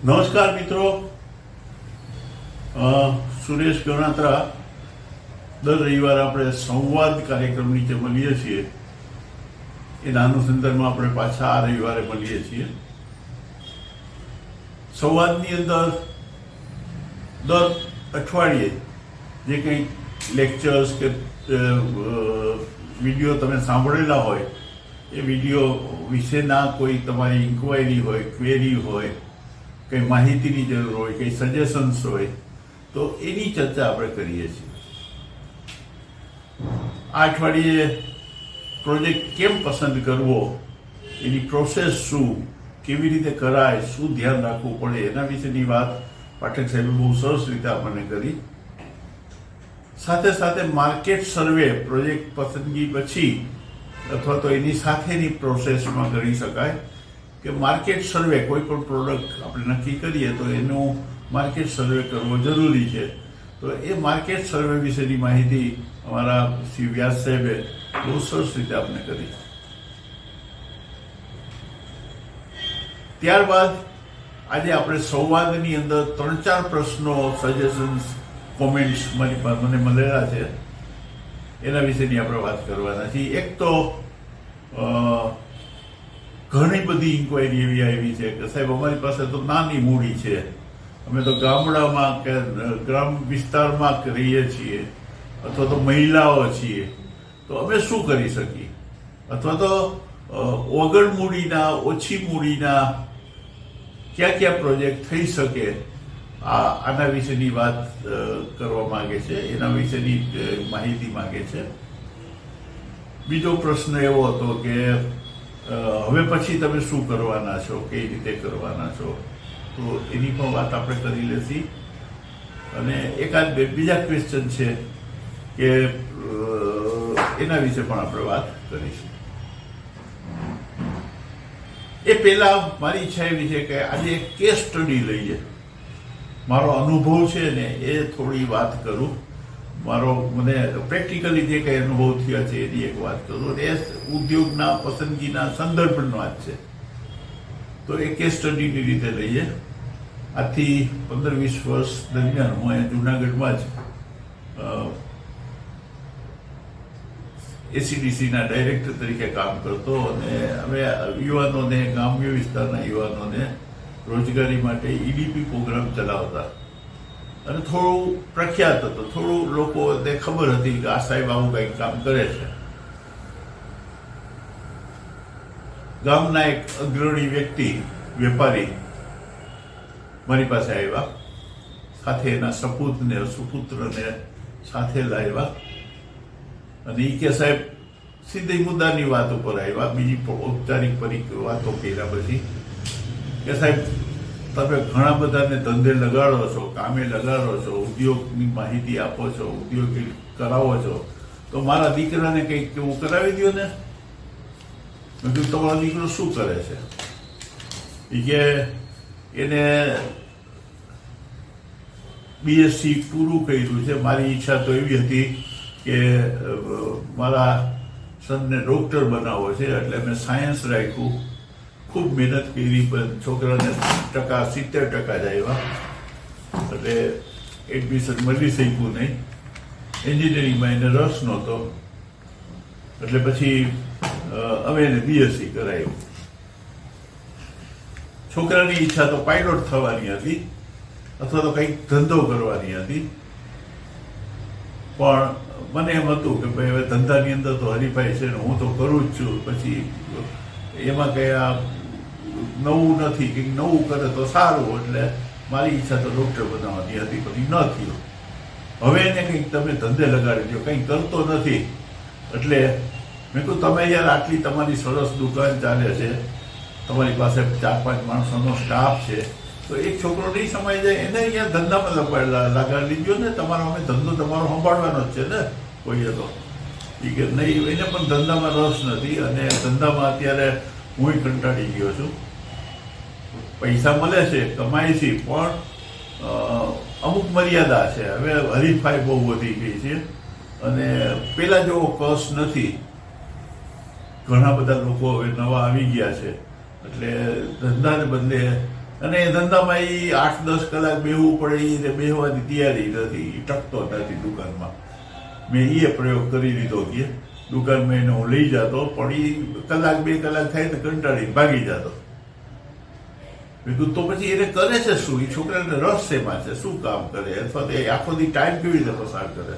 નમસ્કાર મિત્રો, સુરેશ ગણાત્રા. દર રવિવારે આપણે સંવાદ કાર્યક્રમ નીચે મળીએ છીએ. એના અનુસંધાનમાં આપણે પાછા આ રવિવારે મળીએ છીએ. સંવાદની અંદર દર અઠવાડિયે જે કંઈ લેક્ચર્સ કે વિડીયો તમે સાંભળેલા હોય એ વિડીયો વિશેના કોઈ તમારી ઇન્ક્વાયરી હોય, ક્વેરી હોય, કંઈ માહિતીની જરૂર હોય, કંઈ સજેશન્સ હોય તો એની ચર્ચા આપણે કરીએ છીએ. આ અઠવાડિયે પ્રોજેક્ટ કેમ પસંદ કરવો, એની પ્રોસેસ શું, કેવી રીતે કરાય, શું ધ્યાન રાખવું પડે, એના વિશેની વાત પાઠક સાહેબે બહુ સરસ રીતે આપણને કરી. સાથે સાથે માર્કેટ સર્વે પ્રોજેક્ટ પસંદગી પછી અથવા તો એની સાથેની પ્રોસેસમાં કરી શકાય કે માર્કેટ સર્વે, કોઈ પણ પ્રોડક્ટ આપણે નક્કી કરીએ તો એનું માર્કેટ સર્વે કરવો જરૂરી છે. તો એ માર્કેટ સર્વે વિશેની માહિતી અમારા શ્રી વ્યાસ સાહેબે બહુ સરસ રીતે આપણે કરી. ત્યારબાદ આજે આપણે સંવાદની અંદર 3-4 પ્રશ્નો, સજેશન્સ, કોમેન્ટ્સ મને મળેલા છે, એના વિશેની આપણે વાત કરવાના છીએ. એક તો ઘણી બધી ઇન્ક્વાયરી એવી આવી છે કે સાહેબ અમારી પાસે તો નાની મૂડી છે, અમે તો ગામડામાં કે ગ્રામ વિસ્તારમાં રહીએ છીએ, અથવા તો મહિલાઓ છીએ, તો અમે શું કરી શકીએ, અથવા તો વગર મૂડીના, ઓછી મૂડીના ક્યાં ક્યાં પ્રોજેક્ટ થઈ શકે, આના વિશેની વાત કરવા માંગે છે, એના વિશેની માહિતી માંગે છે. બીજો પ્રશ્ન એવો હતો કે હવે પછી તમે શું કરવાના છો, કઈ રીતે કરવાના છો, તો એની પણ વાત આપણે કરી લેશી. અને એકાદ બે બીજા ક્વેશ્ચન છે કે એના વિશે પણ આપણે વાત કરીશું. એ પહેલા મારી ઈચ્છા એવી છે કે આજે એક કેસ સ્ટડી લઈએ, મારો અનુભવ છે ને એ થોડી વાત કરું, મને પ્રેક્ટિકલી જે કંઈ અનુભવ થયા છે એની એક વાત કરું. એ ઉદ્યોગના પસંદગીના સંદર્ભનો વાત છે, તો એ કેસ સ્ટડીની રીતે લઈએ. આથી 15-20 વર્ષ દરમિયાન હું અહીંયા જુનાગઢમાં જ એસીડીસીના ડાયરેક્ટર તરીકે કામ કરતો, અને અમે યુવાનોને, ગ્રામ્ય વિસ્તારના યુવાનોને રોજગારી માટે ઈડીપી પ્રોગ્રામ ચલાવતા, અને થોડું પ્રખ્યાત હતો, થોડું લોકોને ખબર હતી કે આ સાહેબ આવું કંઈક કામ કરે છે. ગામના એક અગ્રણી વ્યક્તિ, વેપારી મારી પાસે આવ્યા, સાથે એના સપૂતને, સુપુત્રને સાથે લાવ્યા, અને એ કે સાહેબ સીધી મુદ્દાની વાત ઉપર આવ્યા. બીજી ઔપચારિક વાતો કર્યા પછી કે સાહેબ તમે ઘણા બધાને ધંધે લગાડો છો, કામે લગાડો છો, ઉદ્યોગની માહિતી આપો છો, ઉદ્યોગ કરાવો છો, તો મારા દીકરાને કંઈક એવું કરાવી દો ને. મેં કીધું તમારો દીકરો શું કરે છે? એ કે એને બીએસસી પૂરું કર્યું છે. મારી ઈચ્છા તો એવી હતી કે મારા સનને ડૉક્ટર બનાવવો છે, એટલે મેં સાયન્સ રાખ્યું, ખૂબ મહેનત કરી, પણ છોકરાને 70% જ આવ્યા, એટલે એડમિશન મળી શક્યું નહીં. એન્જિનિયરિંગમાં એને રસ નહોતો, એટલે પછી અમે એને બીએસસી કરાવ્યું. છોકરાની ઈચ્છા તો પાયલોટ થવાની હતી, અથવા તો કંઈક ધંધો કરવાની હતી, પણ મને એમ હતું કે ભાઈ હવે ધંધાની અંદર તો હરીફાઈ છે ને, હું તો કરું જ છું, પછી એમાં કંઈ આ નવું નથી, કંઈક નવું કરે તો સારું. એટલે મારી ઈચ્છા તો ડૉક્ટર બનાવવાની હતી, પછી ન થયું. હવે એને કંઈક તમે ધંધે લગાડી દો, કંઈક કરતો નથી. એટલે મેં કહ્યું તમે યાર આટલી તમારી સરસ દુકાન ચાલે છે, તમારી પાસે 4-5 માણસોનો સ્ટાફ છે, તો એક છોકરો નહીં સમાઈ જાય, એને અહીંયા ધંધામાં લગાડી દીધો ને. તમારો અમે ધંધો તમારો સંભાળવાનો જ છે ને કોઈએ તો. એ કે નહીં, એને પણ ધંધામાં રસ નથી, અને ધંધામાં અત્યારે હું કંટાળી ગયો છું. પૈસા મળે છે, કમાય છે, પણ અમુક મર્યાદા છે. હવે હરીફાઈ બહુ વધી ગઈ છે, અને પેલા જેવો કસ નથી. ઘણા બધા લોકો હવે નવા આવી ગયા છે, એટલે ધંધાને બદલે અને એ ધંધામાં એ 8-10 કલાક બેહવું પડે, એ બેહવાની તૈયારી નથી, એ ટકતો નથી દુકાનમાં. મેં એ પ્રયોગ કરી લીધો કે દુકાનમાં એને હું લઈ જતો, પણ એ 1-2 કલાક થાય તો કંટાળીને ભાગી જતો. તો પછી એને કરે છે શું? એ છોકરાને રસ શેમાં છે? શું કામ કરે? અથવા તો આખો દી ટાઈમ કેવી રીતે પસાર કરે?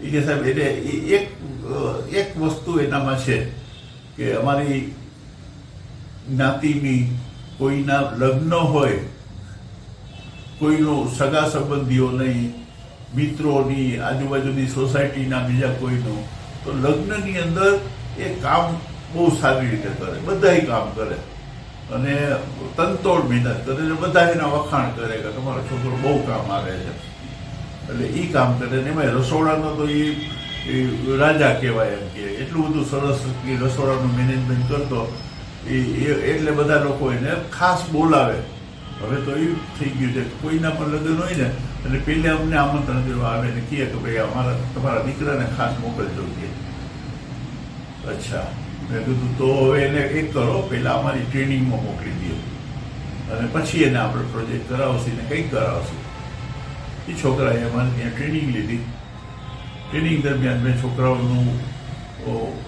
એ કે સાહેબ એને એક વસ્તુ એનામાં છે કે અમારી જ્ઞાતિની કોઈના લગ્ન હોય, કોઈનો સગા સંબંધીઓ નહીં, મિત્રોની, આજુબાજુની સોસાયટીના બીજા કોઈનું, તો લગ્નની અંદર એ કામ બહુ સારી રીતે કરે, બધાય કામ કરે અને તનતોડ મહેનત કરે અને બધા એના વખાણ કરે કે તમારો છોકરો બહુ કામ આવે છે. એટલે એ કામ કરે ને એમાં રસોડાનો તો એ રાજા કહેવાય એમ કે એટલું બધું સરસ એ રસોડાનું મેનેજમેન્ટ કરતો. એટલે બધા લોકો એને ખાસ બોલાવે. હવે તો એ થઈ ગયું છે કોઈના પણ લગ્ન હોય ને એટલે પહેલે અમને આમંત્રણ દેવા આવે ને કહે કે ભાઈ તમારા દીકરાને ખાસ મોકલજો કે. અચ્છા, મેં કીધું તો હવે એને એક કરો, પહેલાં અમારી ટ્રેનિંગમાં મોકલી દો અને પછી એને આપણે પ્રોજેક્ટ કરાવશું ને કંઈક કરાવશું. એ છોકરાએ અમારે ત્યાં ટ્રેનિંગ લીધી. ટ્રેનિંગ દરમિયાન મેં છોકરાઓનું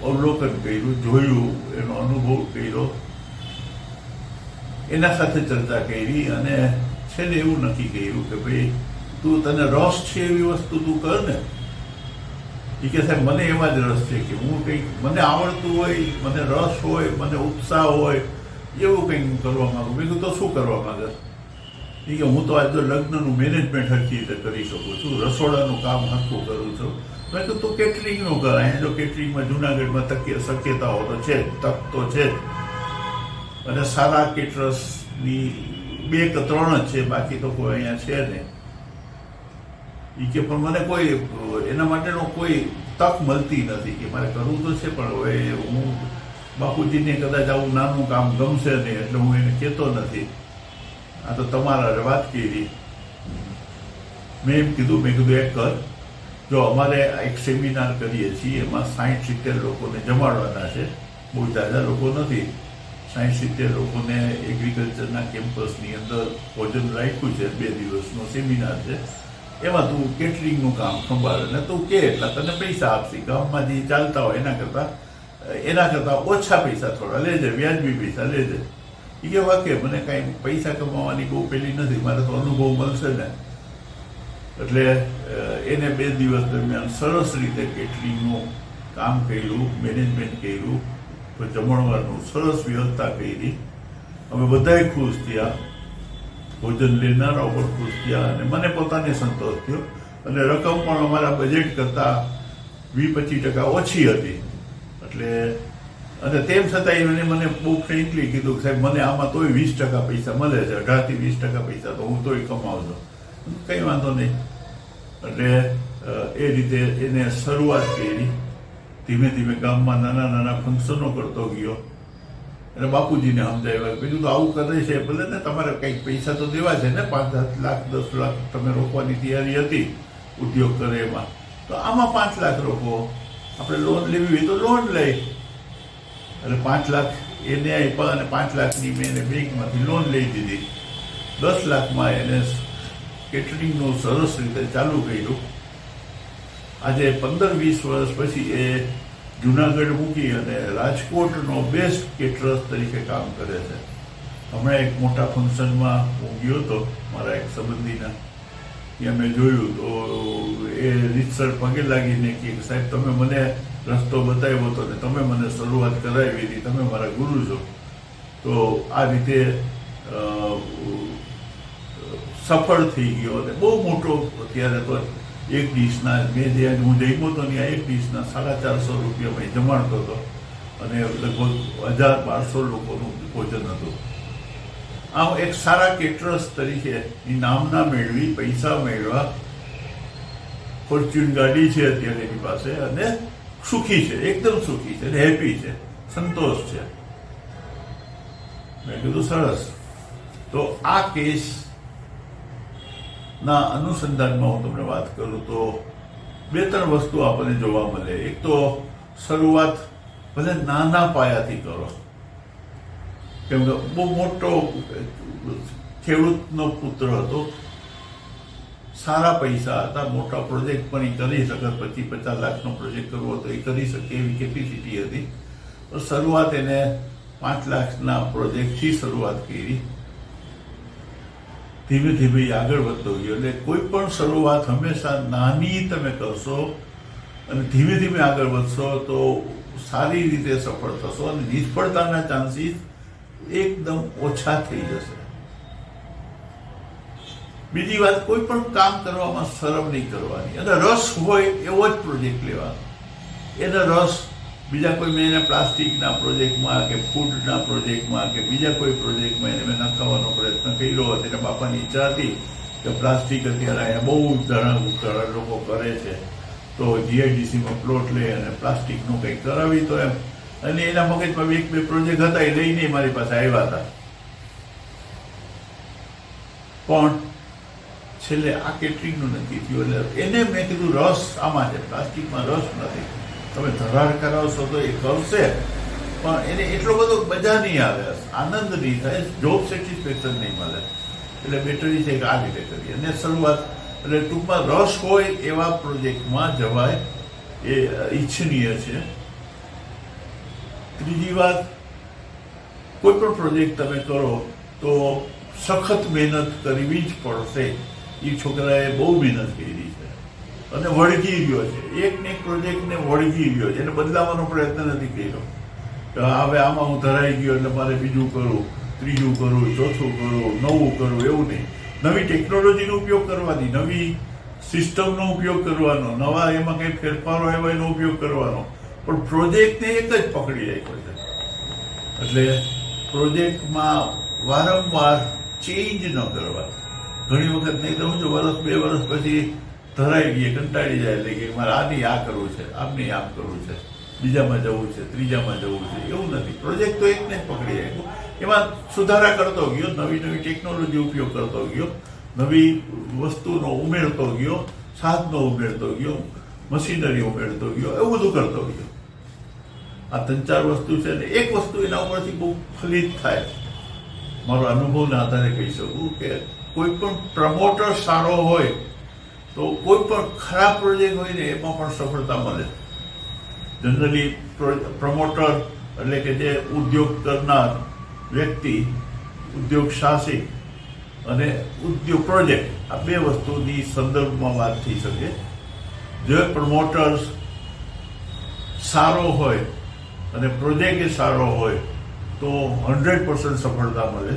અવલોકન કર્યું, જોયું, એનો અનુભવ કર્યો, એના સાથે ચર્ચા કરી અને છેલ્લે એવું નક્કી કર્યું કે ભાઈ તું તને રસ છે એવી વસ્તુ તું કર ને. એ કે સાહેબ મને એમાં જ રસ છે કે હું કંઈક મને આવડતું હોય, મને રસ હોય, મને ઉત્સાહ હોય એવું કંઈક કરવા માંગુ. મેં કીધું તો શું કરવા માંગે? એ કે હું તો આજે લગ્નનું મેનેજમેન્ટ હરખી રીતે કરી શકું છું, રસોડાનું કામ હરખું કરું છું. મેં કીધું તું કેટરિંગનું કર. અહીંયા જો કેટરિંગમાં જુનાગઢમાં શક્યતાઓ તો છે જ, તક તો છે જ, અને સારા કેટરર્સની 2 કે 3 જ છે, બાકી તો કોઈ અહીંયા છે નહીં. એ કે પણ મને કોઈ એના માટેનો કોઈ તક મળતી નથી કે મારે કરવું તો છે, પણ હવે હું બાપુજીને કદાચ આવું નાનું કામ ગમશે નહીં એટલે હું એને કહેતો નથી. આ તો તમારા વાત કરી. મેં એમ કીધું, મેં કીધું એક કર, જો અમારે એક સેમિનાર કરીએ છીએ એમાં 60-70 લોકોને જમાડવાના છે, બહુ જાજા લોકો નથી, 60-70 લોકોને એગ્રીકલ્ચરના કેમ્પસની અંદર ભોજન રાખ્યું છે, 2 દિવસનો સેમિનાર છે. એમાં તું કેટરિંગનું કામ સંભાળે ને તું કે એટલા તને પૈસા આપશે. ગામમાં જે ચાલતા હોય એના કરતાં ઓછા પૈસા થોડા લેજે, વ્યાજબી પૈસા લેજે. એ કે વાક્ય મને કાંઈ પૈસા કમાવાની બહુ પેલી નથી, મારે તો અનુભવ મળશે ને. એટલે એને 2 દિવસ દરમિયાન સરસ રીતે કેટરિંગનું કામ કર્યું, મેનેજમેન્ટ કર્યું, જમણવારનું સરસ વ્યવસ્થા કરી. અમે બધાય ખુશ થયા, ભોજન લેનારાઓ પણ ખુશ થયા અને મને પોતાને સંતોષ થયો. અને રકમ પણ અમારા બજેટ કરતાં 20-25% ઓછી હતી. એટલે અને તેમ છતાં એને મને બહુ ફ્રેન્કલી કીધું કે સાહેબ મને આમાં તોય 20% પૈસા મળે છે, 18-20% પૈસા તો હું તોય કમાઉં છું, કંઈ વાંધો નહીં. એટલે એ રીતે એને શરૂઆત કરી. ધીમે ધીમે ગામમાં નાના ફંક્શનો કરતો ગયો અને બાપુજીને સમજાવ્યા, બીજું તો આવું કરે છે ભલે ને તમારે કંઈક પૈસા તો દેવા છે ને, 5-7 લાખ 10 લાખ તમે રોકવાની તૈયારી હતી ઉદ્યોગ કરે એમાં, તો આમાં 5 લાખ રોકો. આપણે લોન લેવી હોય તો લોન લઈ. એટલે 5 લાખ એને આપ્યા અને 5 લાખની મેં એને બેંકમાંથી લોન લઈ દીધી. 10 લાખમાં એને કેટરિંગનું સરસ રીતે ચાલુ કર્યું. આજે 15-20 વર્ષ પછી એ જુનાગઢ મૂકી અને રાજકોટનો બેસ્ટ કેટરર્સ તરીકે કામ કરે છે. હમણાં એક મોટા ફંક્શનમાં હું ગયો હતો મારા એક સંબંધીના, ત્યાં મેં જોયું તો એ રીતસર પગે લાગીને કે સાહેબ તમે મને રસ્તો બતાવ્યો હતો ને તમે મને શરૂઆત કરાવી હતી, તમે મારા ગુરુ છો. તો આ રીતે સફળ થઈ ગયો અને બહુ મોટો અત્યારે તો એક ડીશના મેં જે હું જમ્યો હતો ને એક ડીશના 450 રૂપિયા મેં જમાડતો હતો અને લગભગ 1000-1200 લોકોનું ભોજન હતું. આમ એક સારા કેટરર્સ તરીકે એ નામના મેળવી, પૈસા મેળવા, ફોર્ચ્યુન ગાડી છે અત્યારે એની પાસે અને સુખી છે, એકદમ સુખી છે, હેપી છે, સંતોષ છે. મેં કીધું સરસ. તો આ કેસ ના અનુસંધાનમાં હું તમને વાત કરું તો 2-3 વસ્તુ આપણને જોવા મળે. એક તો શરૂઆત ભલે નાના પાયાથી કરો, કેમ કે બહુ મોટો ખેડૂતનો પુત્ર હતો, સારા પૈસા હતા, મોટા પ્રોજેક્ટ પણ એ કરી શકે, 25-50 લાખનો પ્રોજેક્ટ કરવો હતો એ કરી શકે એવી કેપેસિટી હતી. તો શરૂઆત એને 5 લાખના પ્રોજેક્ટથી શરૂઆત કરી. ધીમે ધીમે આગળ વધતો ગયો. એટલે કોઈ પણ શરૂઆત હંમેશા નાની તમે કરશો અને ધીમે ધીમે આગળ વધશો તો સારી રીતે સફળ થશો અને નિષ્ફળતાના ચાન્સીસ એકદમ ઓછા થઈ જશે. બીજી વાત, કોઈ પણ કામ કરવામાં શરમ નહીં કરવાની અને રસ હોય એવો જ પ્રોજેક્ટ લેવાનો. એને રસ બીજા કોઈ મેં એને પ્લાસ્ટિકના પ્રોજેક્ટમાં કે ફૂડના પ્રોજેક્ટમાં કે બીજા કોઈ પ્રોજેક્ટમાં એને મેં નખાવવાનો પ્રયત્ન કર્યો. તેના બાપાની ઈચ્છા હતી કે પ્લાસ્ટિક અત્યારે અહીંયા બહુ ઘણા લોકો કરે છે, તો જીઆઈડીસીમાં પ્લોટ લે અને પ્લાસ્ટિકનું કંઈક કરાવી તો એમ. અને એના મગજમાં 1-2 પ્રોજેક્ટ હતા, એ લઈને મારી પાસે આવ્યા હતા. પણ છેલ્લે આ કેટરિંગનું નક્કી થયું. એટલે એને મેં કીધું રસ આમાં છે, પ્લાસ્ટિકમાં રસ નથી. તમે ધરાર કરાવશો તો એ કરશે, પણ એને એટલો બધો મજા નહીં આવે, આનંદ નહીં થાય, જોબ સેટિસ્ફેક્શન નહીં મળે. એટલે બેટરી છે કે આ રીતે કરીએ અને શરૂઆત. એટલે ટૂંકમાં રસ હોય એવા પ્રોજેક્ટમાં જવાય એ ઈચ્છનીય છે. ત્રીજી વાત, કોઈ પણ પ્રોજેક્ટ તમે કરો તો સખત મહેનત કરવી જ પડશે. એ છોકરાએ બહુ મહેનત કરી છે અને વળગી ગયો છે, એક ને એક પ્રોજેક્ટને વળગી ગયો છે, એને બદલાવાનો પ્રયત્ન નથી કર્યો કે હવે આમાં હું ધરાઈ ગયો એટલે મારે બીજું કરું, ત્રીજું કરું, ચોથું કરું, નવું કરું, એવું નહીં. નવી ટેકનોલોજીનો ઉપયોગ કરવાની, નવી સિસ્ટમનો ઉપયોગ કરવાનો, નવા એમાં કંઈ ફેરફારો આવ્યા એનો ઉપયોગ કરવાનો, પણ પ્રોજેક્ટને એક જ પકડી રાખ્યો છે. એટલે પ્રોજેક્ટમાં વારંવાર ચેન્જ ન કરવા. ઘણી વખત નહીં તો હું જો 1-2 વર્ષ પછી ધરાઈ ગઈ, કંટાળી જાય, એટલે કે મારે આની આ કરવું છે, આમની આમ કરવું છે, બીજામાં જવું છે, ત્રીજામાં જવું છે, એવું નથી. પ્રોજેક્ટ તો એકને જ પકડી રાખ્યો, એમાં સુધારા કરતો ગયો, નવી નવી ટેકનોલોજી ઉપયોગ કરતો ગયો, નવી વસ્તુનો ઉમેરતો ગયો, સાધનો ઉમેરતો ગયો, મશીનરી ઉમેરતો ગયો, એવું બધું કરતો ગયો. આ 3-4 વસ્તુ છે ને. એક વસ્તુ એના ઉપરથી બહુ ફલિત થાય, મારો અનુભવના આધારે કહી શકું કે કોઈ પણ પ્રમોટર સારો હોય તો કોઈ પણ ખરાબ પ્રોજેક્ટ હોય ને એમાં પણ સફળતા મળે. જનરલી પ્રમોટર એટલે કે જે ઉદ્યોગ કરનાર વ્યક્તિ, ઉદ્યોગ સાહસિક અને ઉદ્યોગ પ્રોજેક્ટ, આ 2 વસ્તુની સંદર્ભમાં વાત થઈ શકે. જો પ્રમોટર સારો હોય અને પ્રોજેક્ટ સારો હોય તો 100% સફળતા મળે.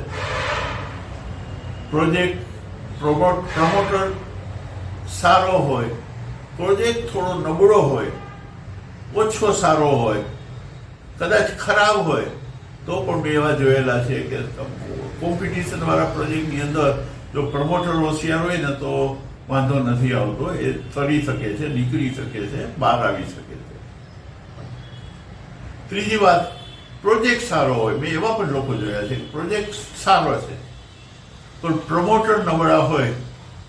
પ્રમોટર સારો હોય, પ્રોજેક્ટ થોડો નબળો હોય, ઓછો સારો હોય, કદાચ ખરાબ હોય તો પણ મેં એવા જોયેલા છે કે કોમ્પિટિશન વાળા પ્રોજેક્ટની અંદર જો પ્રમોટર હોશિયાર હોય ને તો વાંધો નથી આવતો, એ તરી શકે છે, નીકળી શકે છે, બહાર આવી શકે છે. ત્રીજી વાત, પ્રોજેક્ટ સારો હોય. મેં એવા પણ લોકો જોયા છે કે પ્રોજેક્ટ સારો છે પણ પ્રમોટર નબળા હોય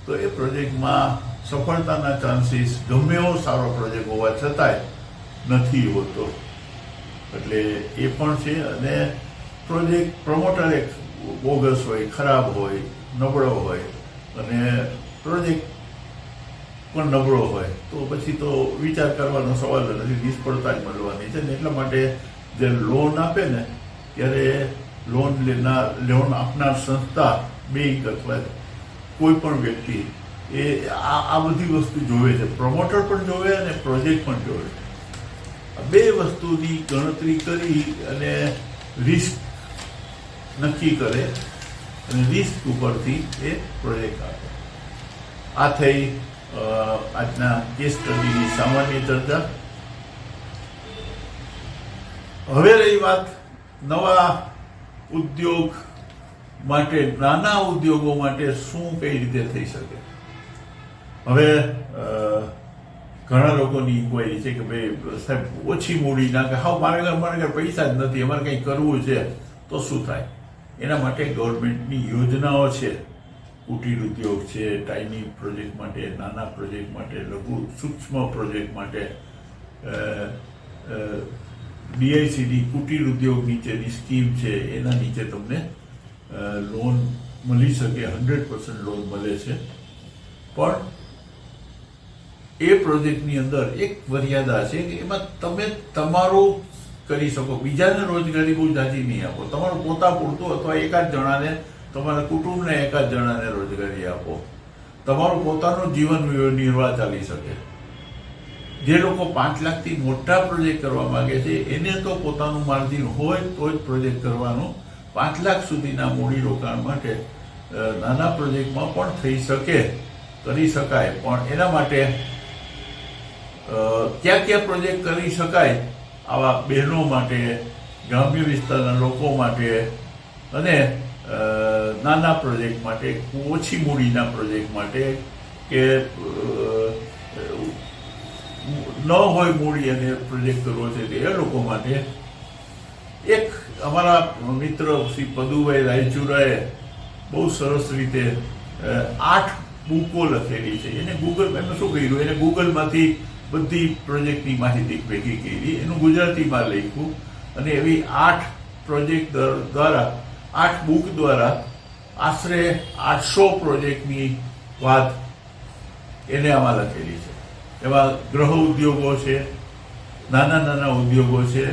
તો એ પ્રોજેક્ટમાં સફળતાના ચાન્સીસ ગમે એવો સારો પ્રોજેક્ટ હોવા છતાંય નથી હોતો. એટલે એ પણ છે. અને પ્રોજેક્ટ પ્રમોટર એક બોગસ હોય, ખરાબ હોય, નબળો હોય અને પ્રોજેક્ટ પણ નબળો હોય તો પછી તો વિચાર કરવાનો સવાલ નથી, નિષ્ફળતા જ મળવાની છે. ને એટલા માટે જે લોન આપે ને ત્યારે લોન આપનાર સંસ્થા, બેંક અથવા કોઈ પણ વ્યક્તિ એ આ બધી વસ્તુ જોવે છે. પ્રમોટર પણ જોવે અને પ્રોજેક્ટ પણ જોવે. આ 2 વસ્તુની ગણતરી કરી અને રિસ્ક નક્કી કરે અને રિસ્ક ઉપરથી એ પ્રોજેક્ટ આપે. આ થઈ આજના કેસ સ્ટડીની સામાન્ય ચર્ચા. હવે રહી વાત નવા ઉદ્યોગ માટે, નાના ઉદ્યોગો માટે શું કઈ રીતે થઈ શકે. હવે ઘણા લોકોની ઇન્ક્વાયરી છે કે ભાઈ સાહેબ ઓછી મૂડી ના, કે હા મારે ઘર પૈસા જ નથી, અમારે કંઈ કરવું છે તો શું થાય. એના માટે ગવર્મેન્ટની યોજનાઓ છે. કુટીર ઉદ્યોગ છે, ટાઇની પ્રોજેક્ટ માટે, નાના પ્રોજેક્ટ માટે, લઘુ સૂક્ષ્મ પ્રોજેક્ટ માટે DICD કુટીર ઉદ્યોગ નીચેની સ્કીમ છે, એના નીચે તમને લોન મળી શકે, 100% લોન મળે છે. પણ એ પ્રોજેક્ટની અંદર એક મર્યાદા છે કે એમાં તમે તમારું કરી શકો, બીજાને રોજગારી બહુ જાજી નહીં આપો. તમારું પોતા પૂરતું અથવા એકાદ જણાને, તમારા કુટુંબને એકાદ જણાને રોજગારી આપો. તમારું પોતાનું જીવન નિર્વાહ ચાલી શકે. જે લોકો 5 લાખથી મોટા પ્રોજેક્ટ કરવા માંગે છે એને તો પોતાનું માર્જિન હોય તો જ પ્રોજેક્ટ કરવાનું. 5 લાખ સુધીના મૂડી રોકાણ માટે નાના પ્રોજેક્ટમાં પણ થઈ શકે, કરી શકાય. પણ એના માટે ક્યાં પ્રોજેક્ટ કરી શકાય આવા બહેનો માટે, ગ્રામ્ય વિસ્તારના લોકો માટે અને નાના પ્રોજેક્ટ માટે, ઓછી મૂડીના પ્રોજેક્ટ માટે કે ન હોય મૂડી અને પ્રોજેક્ટ કરવો છે એ લોકો માટે એક અમારા મિત્ર શ્રી પદુભાઈ રાયચુરાએ બહુ સરસ રીતે 8 બુકો લખેલી છે. એને એનું શું કર્યું, એને ગૂગલમાંથી બધી પ્રોજેક્ટની માહિતી ભેગી કરી, એનું ગુજરાતીમાં લખ્યું અને એવી 8 પ્રોજેક્ટ દ્વારા, 8 બુક દ્વારા આશરે 800 પ્રોજેક્ટની વાત એને આમાં લખેલી છે. એમાં ગ્રહ ઉદ્યોગો છે, નાના નાના ઉદ્યોગો છે,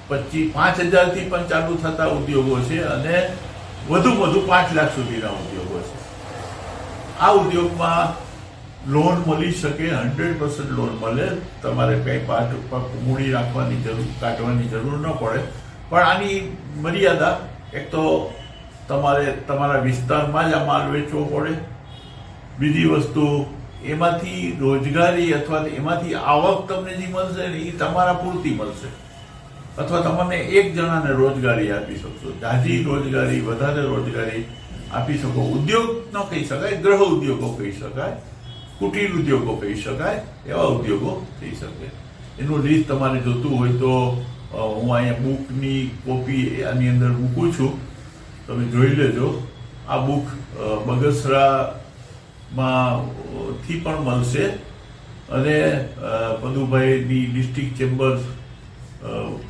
5,000થી પણ ચાલુ થતા ઉદ્યોગો છે અને વધુ 5 લાખ સુધીના ઉદ્યોગો છે. આ ઉદ્યોગમાં લોન મળી શકે, 100% લોન મળે. તમારે કંઈ મૂડી રાખવાની જરૂર, કાઢવાની જરૂર ન પડે. પણ આની મર્યાદા, એક તો તમારે તમારા વિસ્તારમાં જ આ માલ વેચવો પડે. બીજી વસ્તુ, એમાંથી રોજગારી અથવા એમાંથી આવક તમને જે મળશે ને એ તમારા પૂરતી મળશે, અથવા તમને એક જણાને રોજગારી આપી શકશો. જાજી રોજગારી, વધારે રોજગારી આપી શકો. ઉદ્યોગ ન કહી શકાય, ગ્રહ ઉદ્યોગો કહી શકાય, કુટીર ઉદ્યોગો કહી શકાય, એવા ઉદ્યોગો થઈ શકે. એનું લિસ્ટ તમારે જોતું હોય તો હું અહીંયા બુકની કોપી આની અંદર મૂકું છું, તમે જોઈ લેજો. આ બુક બગસરામાંથી પણ મળશે અને પદુભાઈની ડિસ્ટ્રિક્ટ ચેમ્બર્સ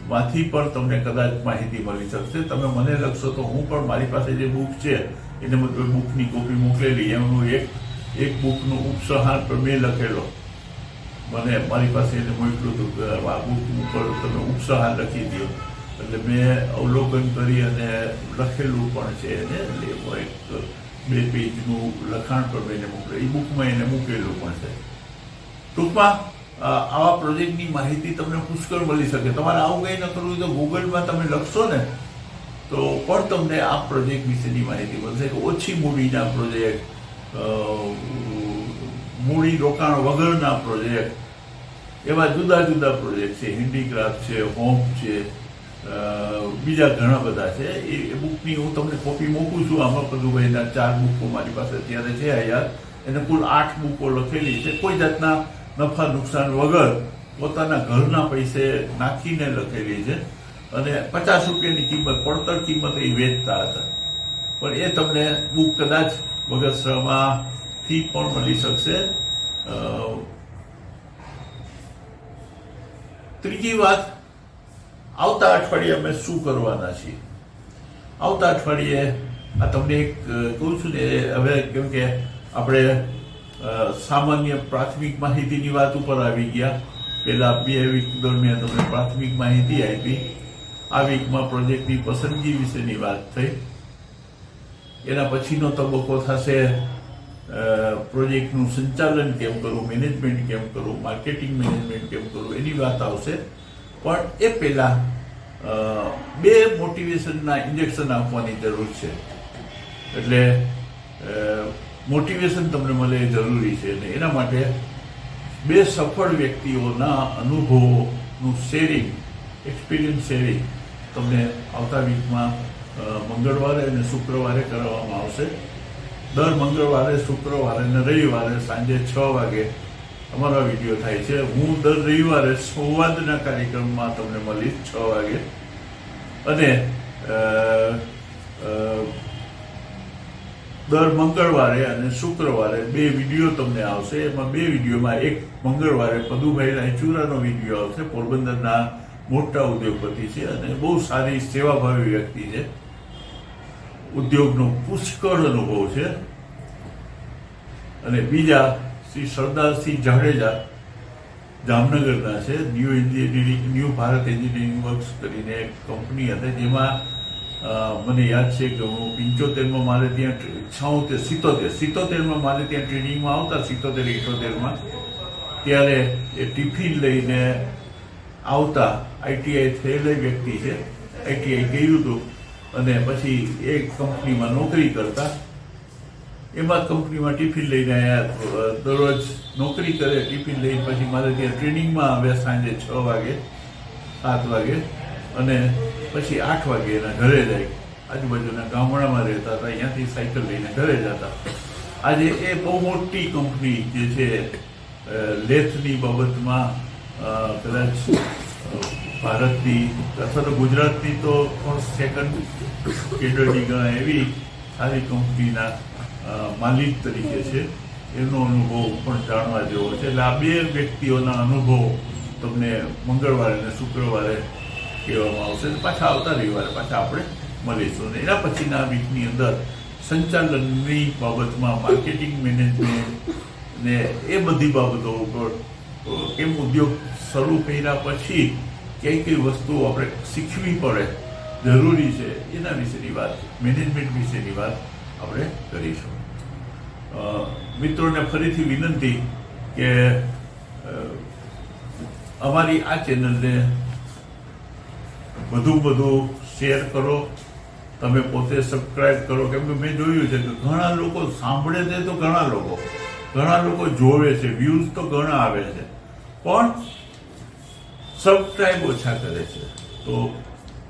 માંથી પણ તમને કદાચ માહિતી મળી શકશે. તમે મને લખશો તો હું પણ, મારી પાસે જે બુક છે એને બુકની કોપી મોકલેલી, એમનું એક બુકનું ઉપસંહાર પર મેં લખેલો, મને મારી પાસે એને મોકલું હતું કે આ બુક ઉપર તમે ઉપસંહાર લખી દો, એટલે મેં અવલોકન કરી અને લખેલું પણ છે. એને 2 પેજનું લખાણ પર મેં એને મોકલેલું, એ બુકમાં એને મૂકેલું પણ છે. ટૂંકમાં આવા પ્રોજેક્ટની માહિતી તમને પુષ્કળ મળી શકે. તમારે આવું કંઈ ન કરવું તો ગૂગલમાં તમે લખશો ને તો પણ તમને આ પ્રોજેક્ટ વિશેની માહિતી મળશે કે ઓછી મૂડીના પ્રોજેક્ટ, મૂડી રોકાણ વગરના પ્રોજેક્ટ, એવા જુદા જુદા પ્રોજેક્ટ છે. હેન્ડીક્રાફ્ટ છે, હોમ છે, બીજા ઘણા બધા છે. એ બુકની હું તમને કોપી મૂકું છું. આમાં પદુભાઈના 4 બુકો મારી પાસે અત્યારે છે. યાર, એને કુલ 8 બુકો લખેલી છે. કોઈ જાતના નફા નુકસાન વગર પોતાના ઘરના પૈસે નાખીને લખેલી છે અને 50 રૂપિયાની કિંમત, પડતર કિંમત એ વેચતા હતા. પણ એ તમને બુક કદાચ બગસરામાંથી પણ મળી શકશે. ત્રીજી વાત, આવતા અઠવાડિયે અમે શું કરવાના છીએ. આવતા અઠવાડિયે આ તમને એક કહું છું ને, હવે કેમ કે આપણે સામાન્ય પ્રાથમિક માહિતીની વાત ઉપર આવી ગયા. પહેલા 2 વીક દરમિયાન તમને પ્રાથમિક માહિતી આપી. આ વીકમાં પ્રોજેક્ટની પસંદગી વિશેની વાત થઈ. એના પછીનો તબક્કો થશે પ્રોજેક્ટનું સંચાલન કેમ કરવું, મેનેજમેન્ટ કેમ કરવું, માર્કેટિંગ મેનેજમેન્ટ કેમ કરવું, એની વાત આવશે. પણ એ પહેલા 2 મોટિવેશનના ઇન્જેક્શન આપવાની જરૂર છે. એટલે મોટિવેશન તમને મળે એ જરૂરી છે અને એના માટે 2 સફળ વ્યક્તિઓના અનુભવોનું શેરિંગ, એક્સપિરિયન્સ શેરિંગ તમને આવતા વીકમાં મંગળવારે અને શુક્રવારે કરવામાં આવશે. દર મંગળવારે, શુક્રવારે અને રવિવારે સાંજે 6 વાગે અમારો વિડીયો થાય છે. હું દર રવિવારે સંવાદના કાર્યક્રમમાં તમને મળીશ 6 વાગે અને દર મંગળવારે અને શુક્રવારે 2 વિડીયો તમને આવશે. એમાં 2 વિડીયોમાં એક મંગળવારે પદુભાઈ રાયચુરાનો વિડીયો આવશે. પોરબંદરના મોટા ઉદ્યોગપતિ છે અને બહુ સારી સેવાભાવી વ્યક્તિ છે. ઉદ્યોગનો પુષ્કળ અનુભવ છે. અને બીજા શ્રી સરદારસિંહ જાડેજા જામનગરના છે. ન્યૂ ભારત એન્જિનિયરિંગ વર્ક્સ કરીને એક કંપની હતી, જેમાં મને યાદ છે કે હું 75માં મારે ત્યાં 77માં મારે ત્યાં ટ્રેનિંગમાં આવતા, 77-78માં, ત્યારે એ ટિફિન લઈને આવતા. આઈટીઆઈ થયેલી વ્યક્તિ છે, આઈટીઆઈ કર્યું હતું અને પછી એ કંપનીમાં નોકરી કરતા. એમાં કંપનીમાં ટિફિન લઈને આવ્યા, દરરોજ નોકરી કરે, ટિફિન લઈને પછી મારે ત્યાં ટ્રેનિંગમાં આવ્યા સાંજે 6 વાગે 7 વાગે, અને પછી 8 વાગે એના ઘરે જાય. આજુબાજુના ગામડામાં રહેતા હતા, અહીંયાથી સાયકલ લઈને ઘરે જતા. આજે એ બહુ મોટી કંપની જે છે લેથની બાબતમાં કદાચ ભારતની અથવા તો ગુજરાતની તો પણ સેકન્ડ કેડરની ગણાય એવી સારી કંપનીના માલિક તરીકે છે. એનો અનુભવ પણ જાણવા જેવો છે. એટલે આ બે વ્યક્તિઓના અનુભવ તમને મંગળવારે અને શુક્રવારે કહેવામાં આવશે. પાછા આવતા રવિવારે પાછા આપણે મળીશું. અને એના પછીના વીકની અંદર સંચાલનની બાબતમાં માર્કેટિંગ મેનેજમેન્ટ ને એ બધી બાબતો ઉપર કેમ ઉદ્યોગ શરૂ કર્યા પછી કઈ કઈ વસ્તુઓ આપણે શીખવી પડે, જરૂરી છે, એના વિશેની વાત, મેનેજમેન્ટ વિશેની વાત આપણે કરીશું. મિત્રોને ફરીથી વિનંતી કે અમારી આ ચેનલને વધુ શેર કરો, તમે પોતે સબસ્ક્રાઇબ કરો. કેમ કે મેં જોયું છે કે ઘણા લોકો સાંભળે છે તો ઘણા લોકો જોવે છે, વ્યૂઝ તો ઘણા આવે છે, પણ સબસ્ક્રાઇબ ઓછા કરે છે. તો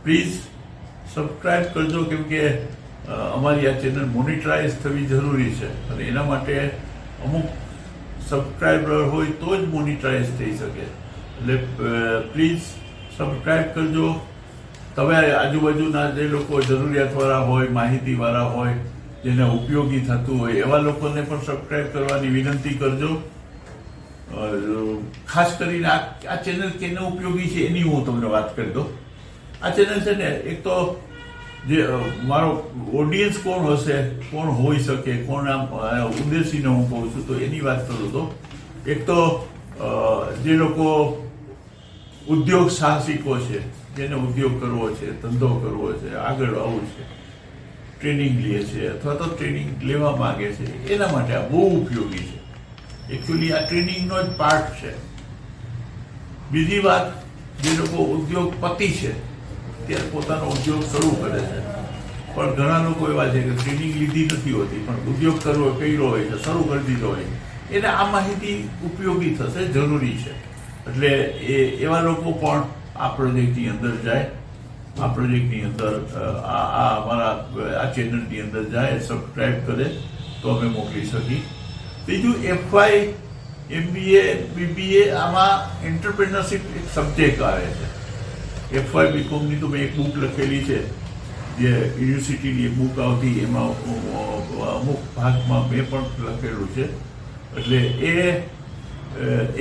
પ્લીઝ સબસ્ક્રાઇબ કરજો, કેમ કે અમારી આ ચેનલ મોનિટાઇઝ થવી જરૂરી છે અને એના માટે અમુક સબસ્ક્રાઇબર હોય તો જ મોનિટાઇઝ થઈ શકે. એટલે પ્લીઝ સબસ્ક્રાઇબ કરજો. તમે આજુબાજુના જે લોકો જરૂરિયાતવાળા હોય, માહિતીવાળા હોય, જેને ઉપયોગી થતું હોય એવા લોકોને પણ સબસ્ક્રાઇબ કરવાની વિનંતી કરજો. ખાસ કરીને આ ચેનલ કેને ઉપયોગી છે એની હું તમને વાત કરી દઉં. આ ચેનલ છે ને, એક તો જે મારો ઓડિયન્સ કોણ હશે, કોણ હોઈ શકે, કોણ આમ ઉદ્દેશીને હું કહું છું, તો એની વાત કરું તો એક તો જે લોકો ઉદ્યોગ સાહસિકો છે, જેને ઉદ્યોગ કરવો છે, ધંધો કરવો છે, આગળ આવવું છે, ટ્રેનિંગ લે છે અથવા તો ટ્રેનિંગ લેવા માંગે છે, એના માટે આ બહુ ઉપયોગી છે. એકચ્યુઅલી આ ટ્રેનિંગનો જ પાર્ટ છે. બીજી વાત, જે લોકો ઉદ્યોગપતિ છે, ત્યારે પોતાનો ઉદ્યોગ શરૂ કરે છે, પણ ઘણા લોકો એવા છે કે ટ્રેનિંગ લીધી નથી હોતી, પણ ઉદ્યોગ કર્યો હોય છે, શરૂ કરી દીધો હોય, એને આ માહિતી ઉપયોગી થશે, જરૂરી છે. એટલે એવા લોકો પણ આ પ્રોજેક્ટની અંદર જાય, આ પ્રોજેક્ટની અંદર અમારા આ ચેનલની અંદર જાય, સબસ્ક્રાઇબ કરે તો અમે મોકલી શકીએ. બીજું, FY MBA BBA આમાં એન્ટરપ્રેન્યોરશિપ એક સબ્જેક્ટ આવે છે. FY BComની તો મેં એક બુક લખેલી છે, જે યુનિવર્સિટીની એક બુક આવતી, એમાં અમુક ભાગમાં મેં પણ લખેલું છે. એટલે એ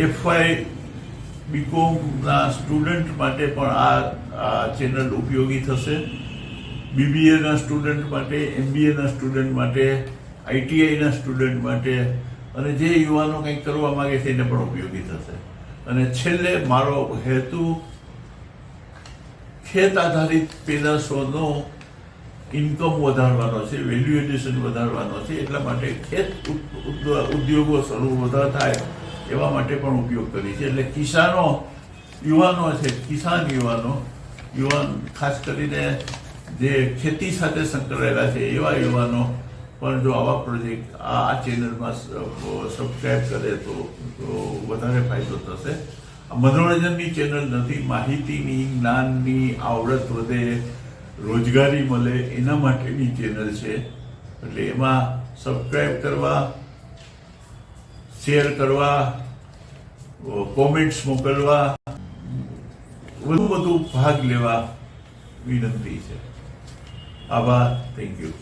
FY BComના સ્ટુડન્ટ માટે પણ આ ચેનલ ઉપયોગી થશે. BBAના સ્ટુડન્ટ માટે, MBAના સ્ટુડન્ટ માટે, ITIના સ્ટુડન્ટ માટે, અને જે યુવાનો કંઈક કરવા માંગે છે એને પણ ઉપયોગી થશે. અને છેલ્લે મારો હેતુ ખેત આધારિત પેદાશોનો ઇન્કમ વધારવાનો છે, વેલ્યુ એડિશન વધારવાનો છે. એટલા માટે ખેત ઉદ્યોગો શરૂ વધારે થાય એવા માટે પણ ઉપયોગ કરી છે. એટલે યુવાનો છે, કિસાન યુવાન ખાસ કરીને જે ખેતી સાથે સંકળાયેલા છે એવા યુવાનો પણ જો આવા પ્રોજેક્ટ આ ચેનલમાં સબસ્ક્રાઇબ કરે તો વધારે ફાયદો થશે. મનોરંજનની ચેનલ નથી, માહિતીની, જ્ઞાનની આવડત વધે, રોજગારી મળે એના માટેની ચેનલ છે. એટલે એમાં સબસ્ક્રાઇબ કરવા, શેર કરવા, કોમેન્ટ્સ મોકલવા, વધુ ભાગ લેવા વિનંતી છે. આભાર. Thank you.